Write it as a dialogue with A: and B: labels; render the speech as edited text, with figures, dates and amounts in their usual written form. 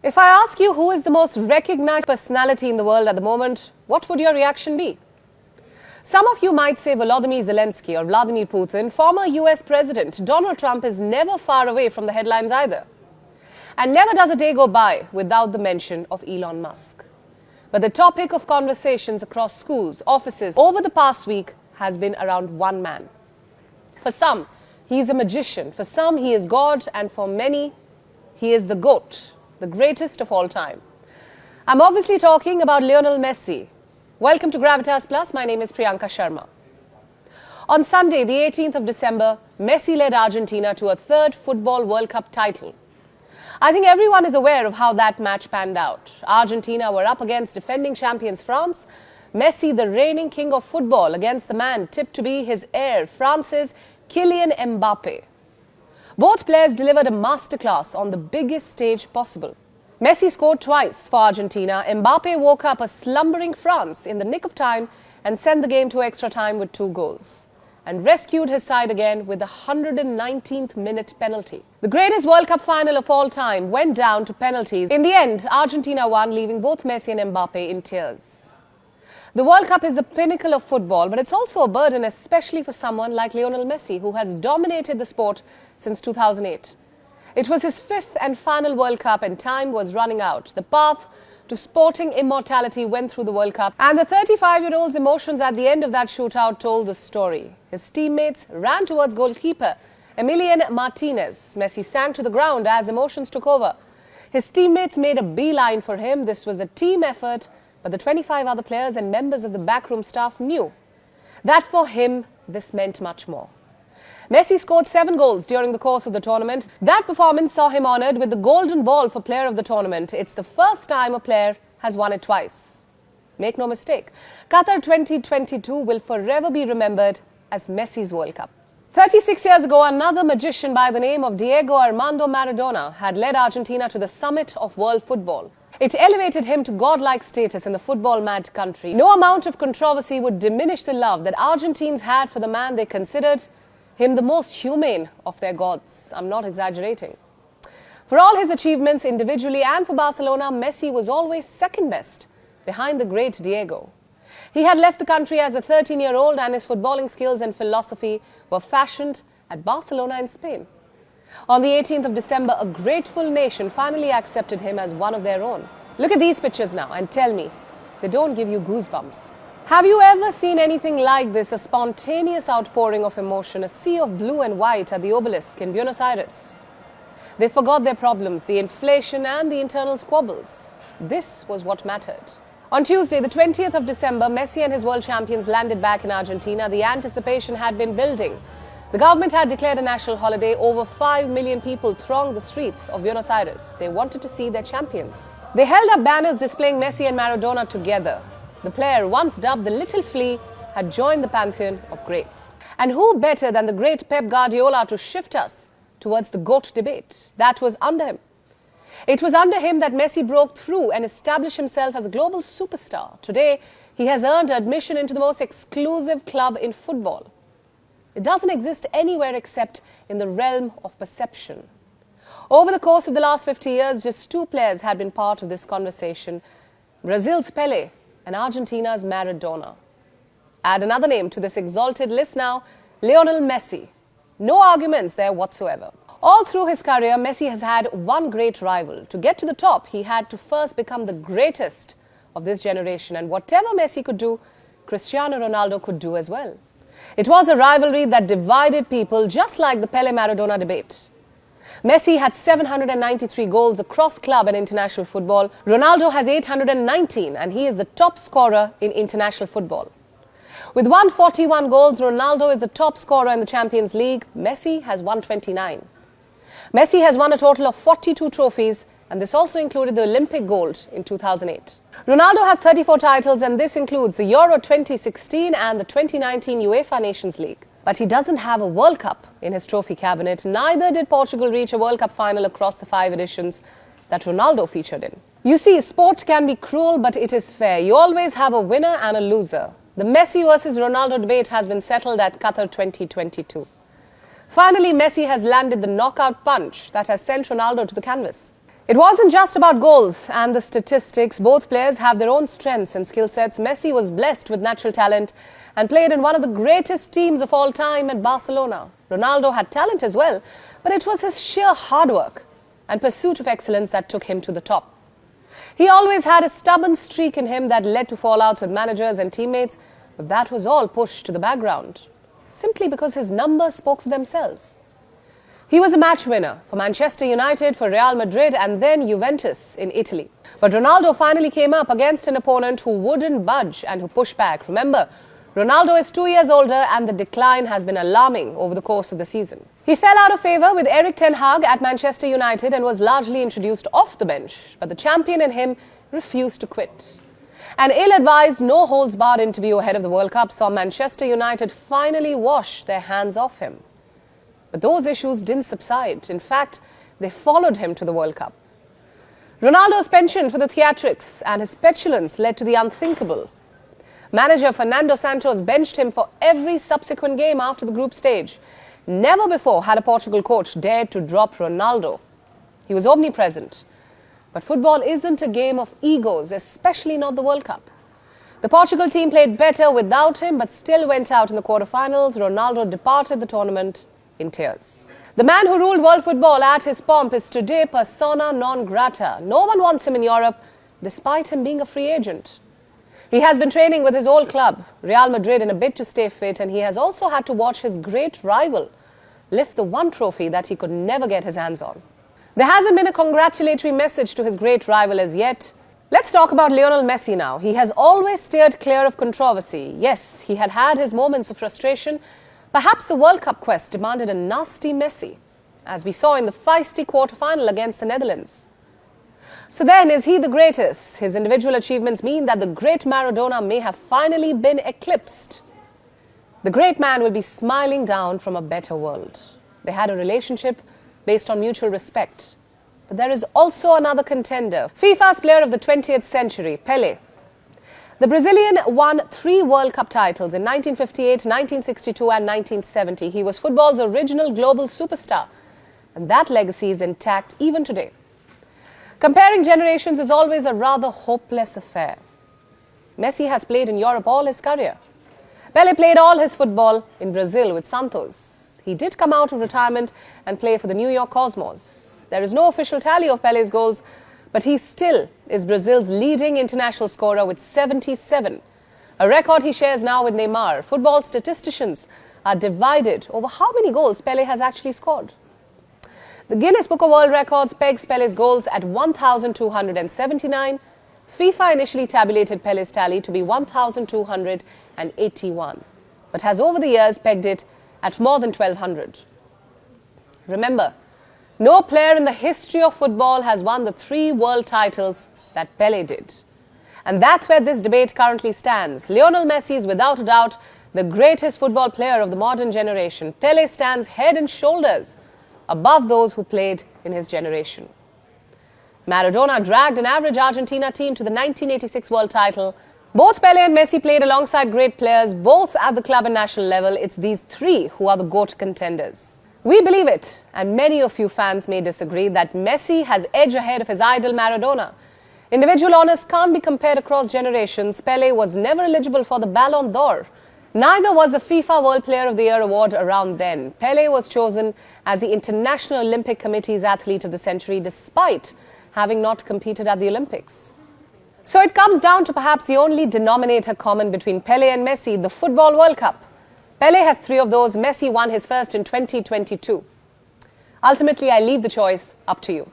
A: If I ask you who is the most recognized personality in the world at the moment, what would your reaction be? Some of you might say Volodymyr Zelensky or Vladimir Putin. Former US President Donald Trump is never far away from the headlines either. And never does a day go by without the mention of Elon Musk. But the topic of conversations across schools, offices, over the past week has been around one man. For some, he is a magician. For some, he is God. And for many, he is the GOAT, the greatest of all time. I'm obviously talking about Lionel Messi. Welcome to Gravitas Plus. My name is Priyanka Sharma. On Sunday, the 18th of December, Messi led Argentina to a third Football World Cup title. I think everyone is aware of how that match panned out. Argentina were up against defending champions France. Messi, the reigning king of football, against the man tipped to be his heir, France's Kylian Mbappe. Both players delivered a masterclass on the biggest stage possible. Messi scored twice for Argentina. Mbappe woke up a slumbering France in the nick of time and sent the game to extra time with 2 goals. And rescued his side again with the 119th minute penalty. The greatest World Cup final of all time went down to penalties. In the end, Argentina won, leaving both Messi and Mbappe in tears. The World Cup is the pinnacle of football, but it's also a burden, especially for someone like Lionel Messi, who has dominated the sport since 2008. It was his 5th and final World Cup, and time was running out. The path to sporting immortality went through the World Cup, and the 35-year-old's emotions at the end of that shootout told the story. His teammates ran towards goalkeeper Emiliano Martinez. Messi sank to the ground as emotions took over. His teammates made a beeline for him. This was a team effort, but the 25 other players and members of the backroom staff knew that for him, this meant much more. Messi scored 7 goals during the course of the tournament. That performance saw him honoured with the Golden Ball for Player of the Tournament. It's the first time a player has won it twice. Make no mistake, Qatar 2022 will forever be remembered as Messi's World Cup. 36 years ago, another magician by the name of Diego Armando Maradona had led Argentina to the summit of world football. It elevated him to godlike status in the football-mad country. No amount of controversy would diminish the love that Argentines had for the man they considered him the most humane of their gods. I'm not exaggerating. For all his achievements individually and for Barcelona, Messi was always second best behind the great Diego. He had left the country as a 13-year-old, and his footballing skills and philosophy were fashioned at Barcelona in Spain. On the 18th of December, a grateful nation finally accepted him as one of their own. Look at these pictures now and tell me, they don't give you goosebumps. Have you ever seen anything like this? A spontaneous outpouring of emotion, a sea of blue and white at the obelisk in Buenos Aires. They forgot their problems, the inflation and the internal squabbles. This was what mattered. On Tuesday, the 20th of December, Messi and his world champions landed back in Argentina. The anticipation had been building. The government had declared a national holiday. Over 5 million people thronged the streets of Buenos Aires. They wanted to see their champions. They held up banners displaying Messi and Maradona together. The player, once dubbed the Little Flea, had joined the pantheon of greats. And who better than the great Pep Guardiola to shift us towards the GOAT debate? That was under him. It was under him that Messi broke through and established himself as a global superstar. Today, he has earned admission into the most exclusive club in football. It doesn't exist anywhere except in the realm of perception. Over the course of the last 50 years, just 2 players had been part of this conversation: Brazil's Pelé and Argentina's Maradona. Add another name to this exalted list now, Lionel Messi. No arguments there whatsoever. All through his career, Messi has had one great rival. To get to the top, he had to first become the greatest of this generation. And whatever Messi could do, Cristiano Ronaldo could do as well. It was a rivalry that divided people, just like the Pelé-Maradona debate. Messi had 793 goals across club and international football. Ronaldo has 819, and he is the top scorer in international football. With 141 goals, Ronaldo is the top scorer in the Champions League. Messi has 129. Messi has won a total of 42 trophies, and this also included the Olympic gold in 2008. Ronaldo has 34 titles, and this includes the Euro 2016 and the 2019 UEFA Nations League. But he doesn't have a World Cup in his trophy cabinet. Neither did Portugal reach a World Cup final across the 5 editions that Ronaldo featured in. You see, sport can be cruel, but it is fair. You always have a winner and a loser. The Messi versus Ronaldo debate has been settled at Qatar 2022. Finally, Messi has landed the knockout punch that has sent Ronaldo to the canvas. It wasn't just about goals and the statistics. Both players have their own strengths and skill sets. Messi was blessed with natural talent and played in one of the greatest teams of all time at Barcelona. Ronaldo had talent as well, but it was his sheer hard work and pursuit of excellence that took him to the top. He always had a stubborn streak in him that led to fallouts with managers and teammates, but that was all pushed to the background, simply because his numbers spoke for themselves. He was a match winner for Manchester United, for Real Madrid and then Juventus in Italy. But Ronaldo finally came up against an opponent who wouldn't budge and who pushed back. Remember, Ronaldo is 2 years older and the decline has been alarming over the course of the season. He fell out of favour with Erik ten Hag at Manchester United and was largely introduced off the bench. But the champion in him refused to quit. An ill-advised, no-holds-barred interview ahead of the World Cup saw Manchester United finally wash their hands off him. But those issues didn't subside. In fact, they followed him to the World Cup. Ronaldo's penchant for the theatrics and his petulance led to the unthinkable. Manager Fernando Santos benched him for every subsequent game after the group stage. Never before had a Portugal coach dared to drop Ronaldo. He was omnipresent. But football isn't a game of egos, especially not the World Cup. The Portugal team played better without him, but still went out in the quarterfinals. Ronaldo departed the tournament in tears. The man who ruled world football at his pomp is today persona non grata. No one wants him in Europe, despite him being a free agent. He has been training with his old club, Real Madrid, in a bid to stay fit, and he has also had to watch his great rival lift the one trophy that he could never get his hands on. There hasn't been a congratulatory message to his great rival as yet. Let's talk about Lionel Messi now. He has always steered clear of controversy. Yes, he had had his moments of frustration. Perhaps the World Cup quest demanded a nasty Messi, as we saw in the feisty quarter-final against the Netherlands. So then, is he the greatest? His individual achievements mean that the great Maradona may have finally been eclipsed. The great man will be smiling down from a better world. They had a relationship based on mutual respect. But there is also another contender, FIFA's player of the 20th century, Pelé. The Brazilian won 3 World Cup titles in 1958, 1962 and 1970. He was football's original global superstar, and that legacy is intact even today. Comparing generations is always a rather hopeless affair. Messi has played in Europe all his career. Pelé played all his football in Brazil with Santos. He did come out of retirement and play for the New York Cosmos. There is no official tally of Pelé's goals, but he still is Brazil's leading international scorer with 77, a record he shares now with Neymar. Football statisticians are divided over how many goals Pelé has actually scored. The Guinness Book of World Records pegs Pelé's goals at 1,279. FIFA initially tabulated Pelé's tally to be 1,281, but has over the years pegged it at more than 1,200. Remember, no player in the history of football has won the 3 world titles that Pelé did. And that's where this debate currently stands. Lionel Messi is without a doubt the greatest football player of the modern generation. Pelé stands head and shoulders above those who played in his generation. Maradona dragged an average Argentina team to the 1986 world title. Both Pelé and Messi played alongside great players, both at the club and national level. It's these 3 who are the GOAT contenders. We believe it, and many of you fans may disagree, that Messi has edge ahead of his idol Maradona. Individual honours can't be compared across generations. Pelé was never eligible for the Ballon d'Or. Neither was the FIFA World Player of the Year award around then. Pelé was chosen as the International Olympic Committee's Athlete of the Century despite having not competed at the Olympics. So it comes down to perhaps the only denominator common between Pelé and Messi, the Football World Cup. Pelé has 3 of those. Messi won his first in 2022. Ultimately, I leave the choice up to you.